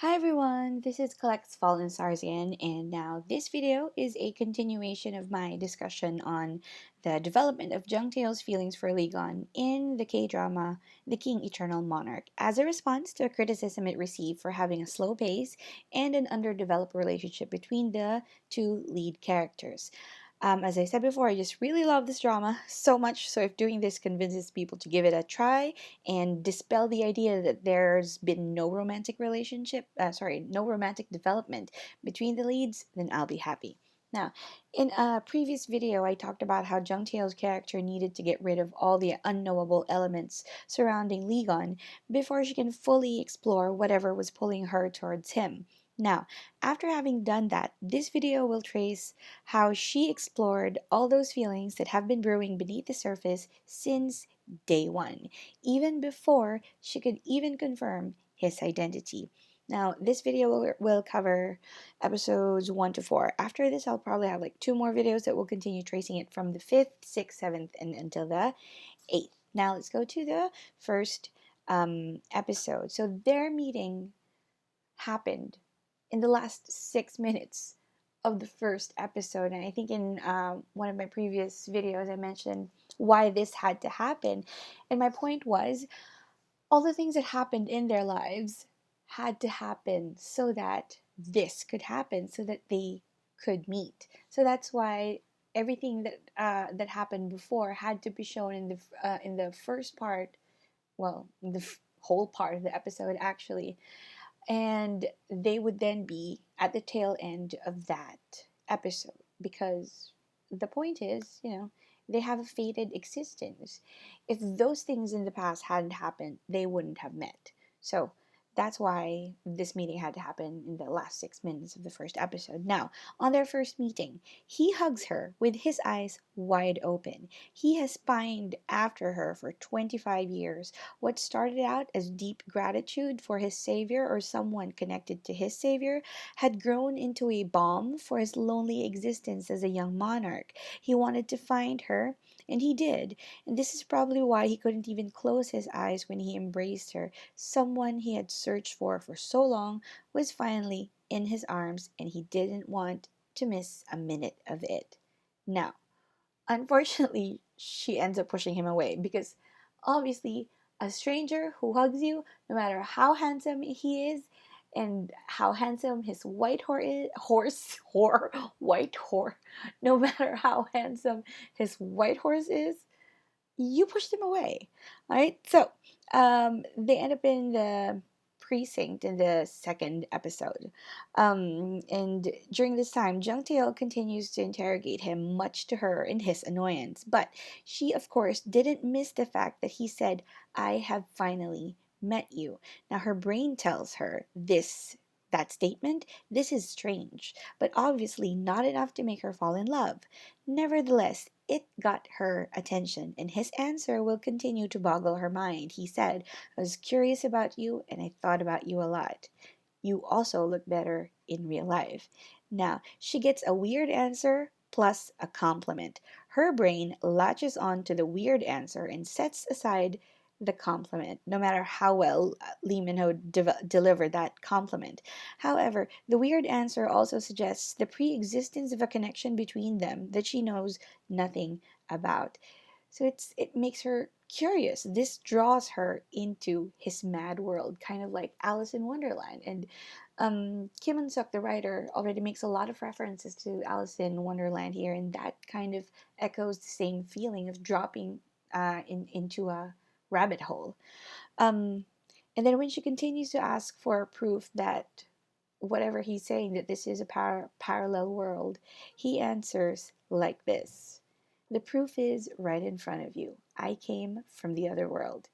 Hi everyone, this is Collects Fallen Stars again, and now this video is a continuation of my discussion on the development of Jeong TaeEul's feelings for Lee Gon in the K-drama The King Eternal Monarch, as a response to a criticism it received for having a slow pace and an underdeveloped relationship between the two lead characters. As I said before, I just really love this drama so much. So if doing this convinces people to give it a try and dispel the idea that there's been no romantic no romantic development between the leads, then I'll be happy. Now, in a previous video, I talked about how Jung Taeil's character needed to get rid of all the unknowable elements surrounding Lee Gon before she can fully explore whatever was pulling her towards him. Now, after having done that, this video will trace how she explored all those feelings that have been brewing beneath the surface since day one, even before she could even confirm his identity. Now, this video will cover episodes 1 to 4. After this, I'll probably have like two more videos that will continue tracing it from the 5th, 6th, 7th, and until the 8th. Now, let's go to the first episode. So, their meeting happened in the last 6 minutes of the first episode. And I think in one of my previous videos, I mentioned why this had to happen. And my point was all the things that happened in their lives had to happen so that this could happen, so that they could meet. So that's why everything that happened before had to be shown in the first part, well, whole part of the episode actually, and they would then be at the tail end of that episode because the point is, they have a fated existence. If those things in the past hadn't happened, they wouldn't have met. So that's why this meeting had to happen in the last 6 minutes of the first episode. Now, on their first meeting, he hugs her with his eyes wide open. He has pined after her for 25 years. What started out as deep gratitude for his savior or someone connected to his savior had grown into a balm for his lonely existence as a young monarch. He wanted to find her, and he did. And this is probably why he couldn't even close his eyes when he embraced her. Someone he had searched for so long was finally in his arms, and he didn't want to miss a minute of it. Now, unfortunately, she ends up pushing him away because obviously a stranger who hugs you, no matter how handsome he is and how handsome his white white horse, no matter how handsome his white horse is, you pushed him away. All right, so they end up in the precinct in the second episode. And during this time, Jung Tae continues to interrogate him, much to her and his annoyance. But she, of course, didn't miss the fact that he said, "I have finally met you." Now, her brain tells her that statement, this is strange, but obviously not enough to make her fall in love. Nevertheless, it got her attention, and his answer will continue to boggle her mind. He said, "I was curious about you, and I thought about you a lot. You also look better in real life." Now, she gets a weird answer plus a compliment. Her brain latches on to the weird answer and sets aside the compliment, no matter how well Lee Min-ho delivered that compliment. However, the weird answer also suggests the pre-existence of a connection between them that she knows nothing about. So it makes her curious. This draws her into his mad world, kind of like Alice in Wonderland. And Kim Un-suk, the writer, already makes a lot of references to Alice in Wonderland here, and that kind of echoes the same feeling of dropping into a rabbit hole. Um, and then when she continues to ask for proof that whatever he's saying, that this is a parallel world, he answers like this: "The proof is right in front of you. I came from the other world."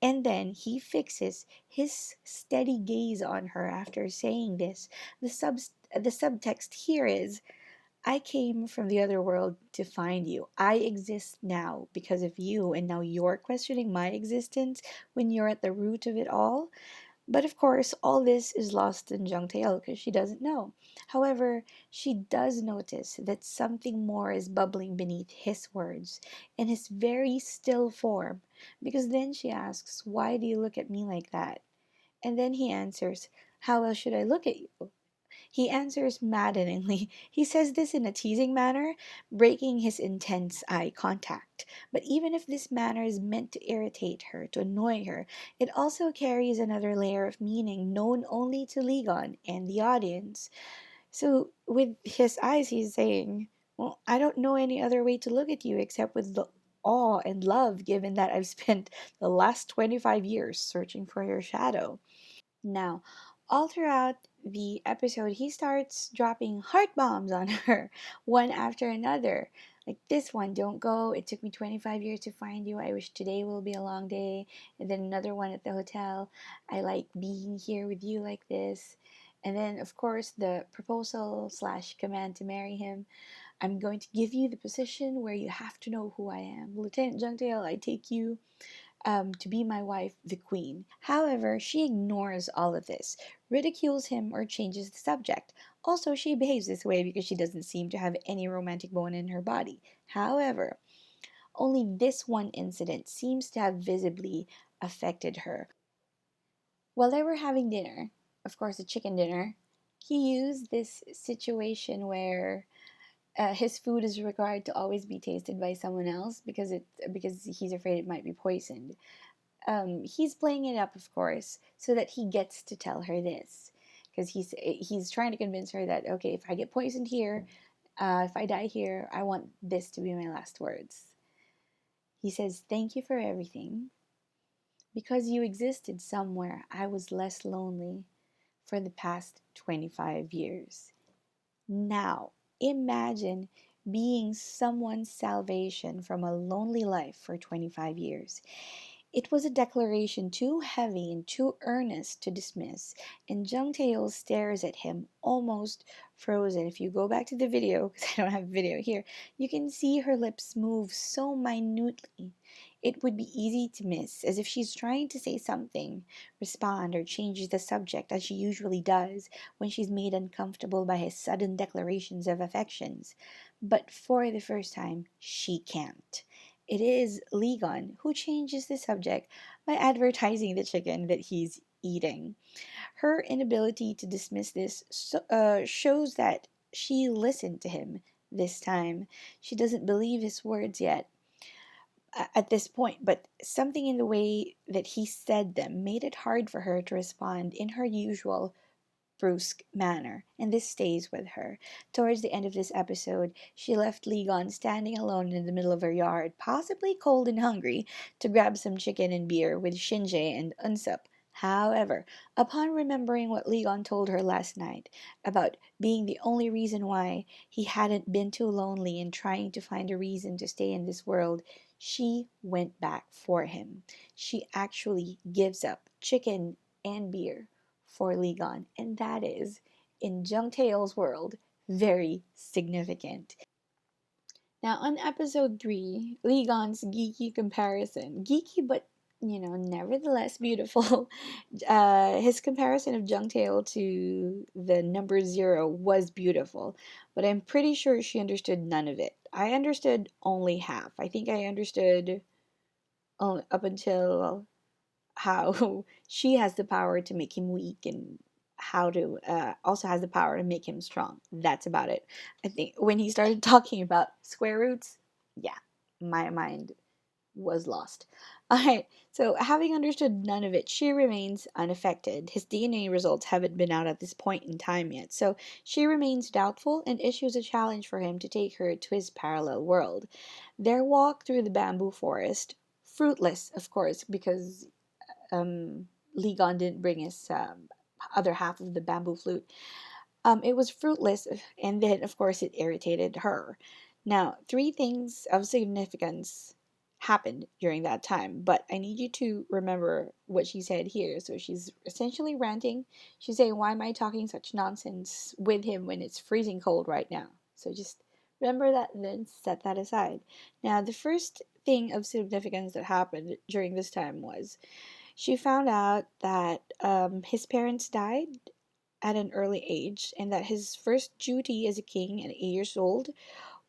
And then he fixes his steady gaze on her after saying this. The subtext here is, "I came from the other world to find you. I exist now because of you, and now you're questioning my existence when you're at the root of it all." But of course, all this is lost in Jeong Taeil because she doesn't know. However, she does notice that something more is bubbling beneath his words in his very still form, because then she asks, "Why do you look at me like that?" And then he answers, How else should I look at you? He answers maddeningly. He says this in a teasing manner, breaking his intense eye contact. But even if this manner is meant to irritate her, to annoy her, it also carries another layer of meaning known only to Lee Gon and the audience. So, with his eyes, he's saying, well, I don't know any other way to look at you except with the awe and love, given that I've spent the last 25 years searching for your shadow. Now, all throughout the episode, he starts dropping heart bombs on her, one after another. Like this one, don't go. It took me 25 years to find you. I wish today will be a long day. And then another one at the hotel. I like being here with you like this. And then, of course, the proposal slash command to marry him. I'm going to give you the position where you have to know who I am. Lieutenant Jeong TaeEul, I take you to be my wife, the queen. However, she ignores all of this, ridicules him, or changes the subject. Also, she behaves this way because she doesn't seem to have any romantic bone in her body. However, only this one incident seems to have visibly affected her. While they were having dinner, of course, a chicken dinner, he used this situation where his food is required to always be tasted by someone else because he's afraid it might be poisoned. He's playing it up, of course, so that he gets to tell her this, because he's trying to convince her that okay, if I get poisoned here, if I die here, I want this to be my last words. He says, "Thank you for everything. Because you existed somewhere, I was less lonely for the past 25 years." Now, imagine being someone's salvation from a lonely life for 25 years. It was a declaration too heavy and too earnest to dismiss, and Jeong Tae-il stares at him, almost frozen. If you go back to the video, because I don't have video here, you can see her lips move so minutely. It would be easy to miss, as if she's trying to say something, respond, or change the subject, as she usually does when she's made uncomfortable by his sudden declarations of affections. But for the first time, she can't. It is Lee Gon who changes the subject by advertising the chicken that he's eating. Her inability to dismiss this shows that she listened to him this time. She doesn't believe his words yet at this point, but something in the way that he said them made it hard for her to respond in her usual brusque manner, and this stays with her. Towards the end of this episode, she left Lee Gon standing alone in the middle of her yard, possibly cold and hungry, to grab some chicken and beer with Shinjae and Unsuk. However, upon remembering what Lee Gon told her last night about being the only reason why he hadn't been too lonely and trying to find a reason to stay in this world, she went back for him. She actually gives up chicken and beer for Lee Gon, and that is, in Jeong Taeil's world, very significant. Now, on episode 3, Lee Gon's geeky comparison, geeky but nevertheless beautiful. His comparison of Jeong Taeil to the number 0 was beautiful, but I'm pretty sure she understood none of it. I understood only half. I think I understood up until how she has the power to make him weak and how to also has the power to make him strong. That's about it. I think when he started talking about square roots, yeah, my mind was lost. Alright, so having understood none of it, she remains unaffected. His DNA results haven't been out at this point in time yet, so she remains doubtful and issues a challenge for him to take her to his parallel world. Their walk through the bamboo forest, fruitless, of course, because Lee Gon didn't bring his other half of the bamboo flute. It was fruitless, and then, of course, it irritated her. Now, three things of significance happened during that time, but I need you to remember what she said here. So she's essentially ranting. She's saying, "Why am I talking such nonsense with him when it's freezing cold right now?" So just remember that and then set that aside. Now, the first thing of significance that happened during this time was she found out that his parents died at an early age, and that his first duty as a king at 8 years old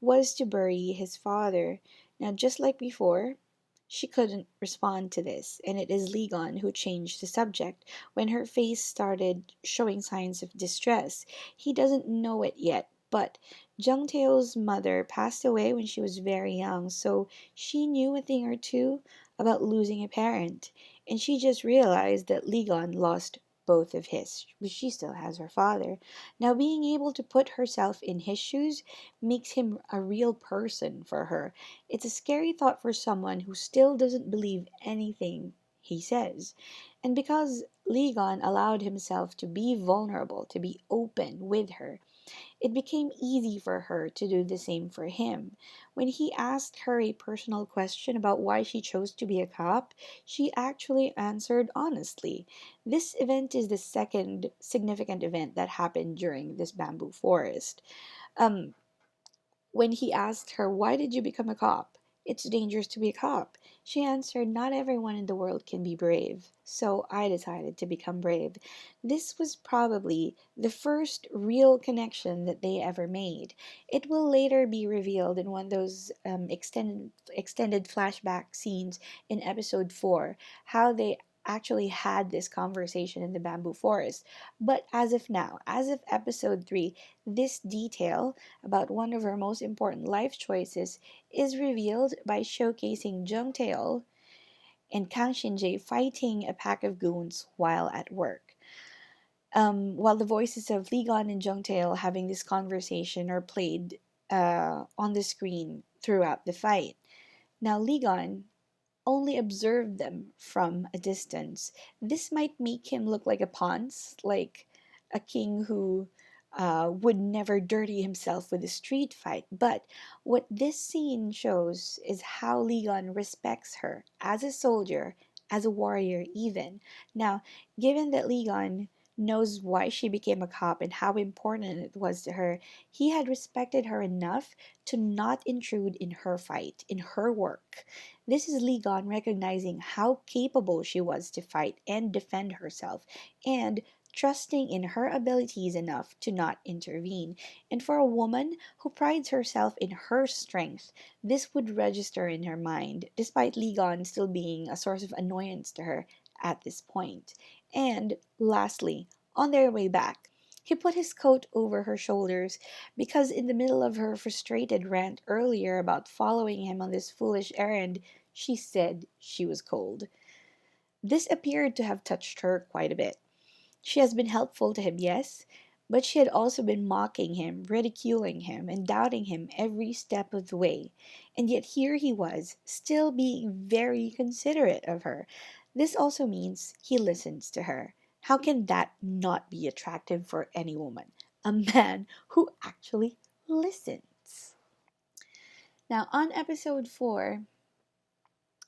was to bury his father. Now, just like before, She couldn't respond to this, and it is Lee Gon who changed the subject when her face started showing signs of distress. He doesn't know it yet, but Jeong Taeol's mother passed away when she was very young, so she knew a thing or two about losing a parent, and she just realized that Lee Gon lost both of his, but she still has her father. Now, being able to put herself in his shoes makes him a real person for her. It's a scary thought for someone who still doesn't believe anything he says. And because Lee Gon allowed himself to be vulnerable, to be open with her, it became easy for her to do the same for him. When he asked her a personal question about why she chose to be a cop, she actually answered honestly. This event is the second significant event that happened during this bamboo forest. Um, when he asked her, "Why did you become a cop? It's dangerous to be a cop." She answered, "Not everyone in the world can be brave, so I decided to become brave." This was probably the first real connection that they ever made. It will later be revealed in one of those extended flashback scenes in episode 4 how they actually had this conversation in the bamboo forest. But as of now, as of episode 3, this detail about one of her most important life choices is revealed by showcasing Jeong TaeEul and Kang Shin-jae fighting a pack of goons while at work. While the voices of Lee Gon and Jeong TaeEul having this conversation are played on the screen throughout the fight. Now, Lee Gon only observed them from a distance. This might make him look like a ponce, like a king who would never dirty himself with a street fight. But what this scene shows is how Lee Gon respects her as a soldier, as a warrior, even. Now, given that Lee Gon knows why she became a cop and how important it was to her, he had respected her enough to not intrude in her fight, in her work. This is Lee Gon recognizing how capable she was to fight and defend herself, and trusting in her abilities enough to not intervene. And for a woman who prides herself in her strength, this would register in her mind, despite Lee Gon still being a source of annoyance to her at this point. And lastly, on their way back, he put his coat over her shoulders because, in the middle of her frustrated rant earlier about following him on this foolish errand, she said she was cold. This appeared to have touched her quite a bit. She has been helpful to him, yes, but she had also been mocking him, ridiculing him, and doubting him every step of the way. And yet here he was, still being very considerate of her. This also means he listens to her. How can that not be attractive for any woman? A man who actually listens. Now, on episode 4,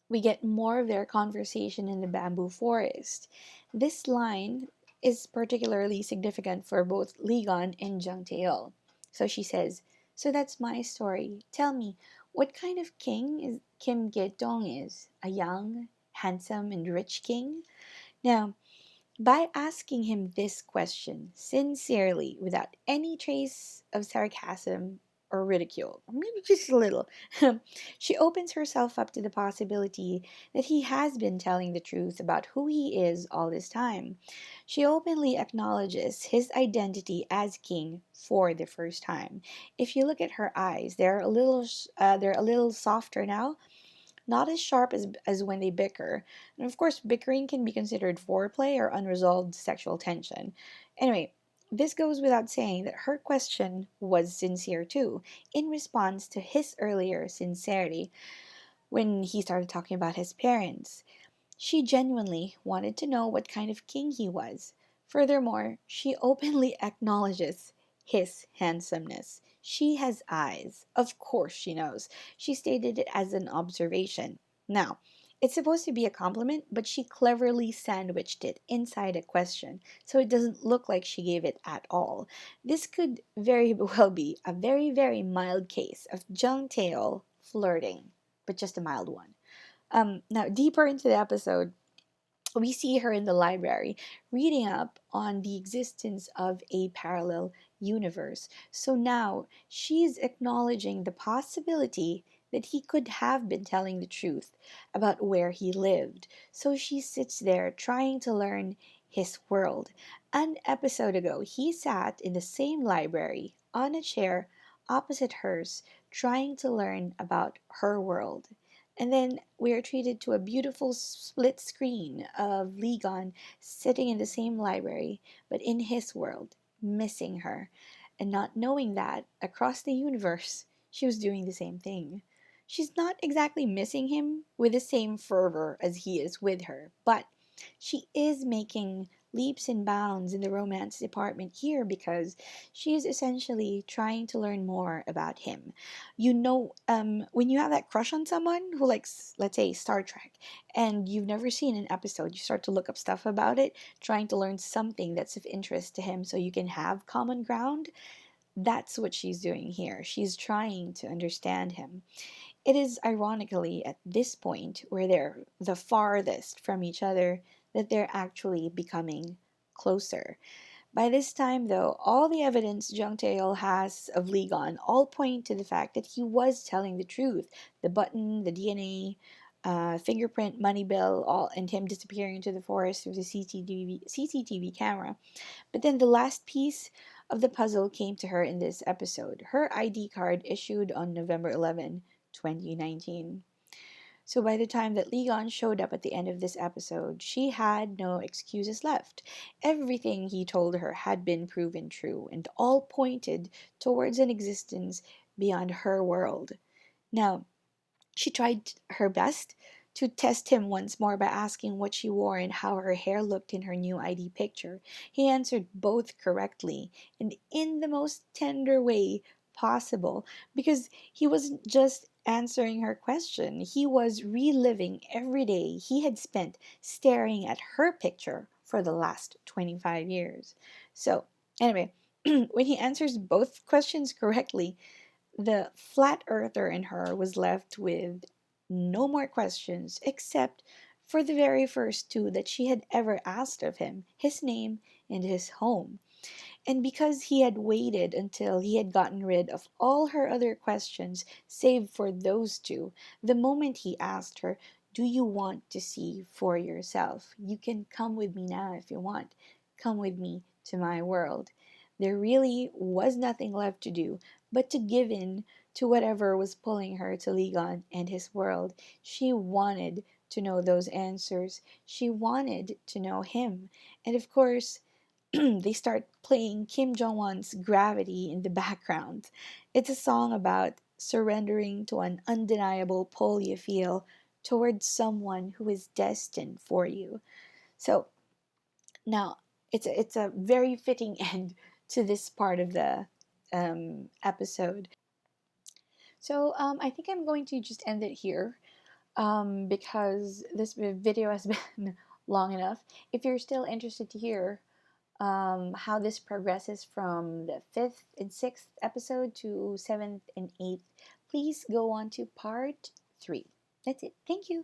we get more of their conversation in the bamboo forest. This line is particularly significant for both Lee Gon and Jeong Taeil. So she says, "So that's my story. Tell me, what kind of king is Kim Ge-dong is? A young, handsome, and rich king?" Now, by asking him this question sincerely, without any trace of sarcasm or ridicule, or maybe just a little, she opens herself up to the possibility that he has been telling the truth about who he is all this time. She openly acknowledges his identity as king for the first time. If you look at her eyes, they're a little softer now, not as sharp as when they bicker. And of course, bickering can be considered foreplay or unresolved sexual tension. Anyway, this goes without saying that her question was sincere too, in response to his earlier sincerity when he started talking about his parents. She genuinely wanted to know what kind of king he was. Furthermore, she openly acknowledges his handsomeness. She has eyes. Of course she knows. She stated it as an observation. Now, it's supposed to be a compliment, but she cleverly sandwiched it inside a question, so it doesn't look like she gave it at all. This could very well be a very, very mild case of Jung Taeol flirting, but just a mild one. Now, deeper into the episode, we see her in the library reading up on the existence of a parallel universe. So now she's acknowledging the possibility that he could have been telling the truth about where he lived. So she sits there trying to learn his world. An episode ago, he sat in the same library on a chair opposite hers, trying to learn about her world. And then we are treated to a beautiful split screen of Lee Gon sitting in the same library, but in his world, missing her, and not knowing that across the universe, she was doing the same thing. She's not exactly missing him with the same fervor as he is with her, but she is making leaps and bounds in the romance department here because she is essentially trying to learn more about him. When you have that crush on someone who likes, let's say, Star Trek, and you've never seen an episode, you start to look up stuff about it, trying to learn something that's of interest to him so you can have common ground. That's what she's doing here. She's trying to understand him. It is ironically at this point, where they're the farthest from each other, that they're actually becoming closer. By this time, though, all the evidence Jeong TaeEul has of Lee Gon all point to the fact that he was telling the truth. The button, the DNA, fingerprint, money bill, all, and him disappearing into the forest through the CCTV camera. But then the last piece of the puzzle came to her in this episode: her ID card issued on November 11, 2019. So by the time that Lee Gon showed up at the end of this episode, she had no excuses left. Everything he told her had been proven true, and all pointed towards an existence beyond her world. Now, she tried her best to test him once more by asking what she wore and how her hair looked in her new ID picture. He answered both correctly and in the most tender way possible, because he wasn't just answering her question, he was reliving every day he had spent staring at her picture for the last 25 years. So, anyway, when he answers both questions correctly, the flat earther in her was left with no more questions except for the very first two that she had ever asked of him: his name and his home. And because he had waited until he had gotten rid of all her other questions, save for those two, the moment he asked her, "Do you want to see for yourself? You can come with me now if you want. Come with me to my world." There really was nothing left to do but to give in to whatever was pulling her to Lee Gon and his world. She wanted to know those answers. She wanted to know him. And of course, they start playing Kim Jong-un's Gravity in the background. It's a song about surrendering to an undeniable pull you feel towards someone who is destined for you. So now it's a very fitting end to this part of the episode. So I think I'm going to just end it here, because this video has been long enough. If you're still interested to hear how this progresses from the 5th and 6th episode to 7th and 8th, please go on to part 3. That's it. Thank you.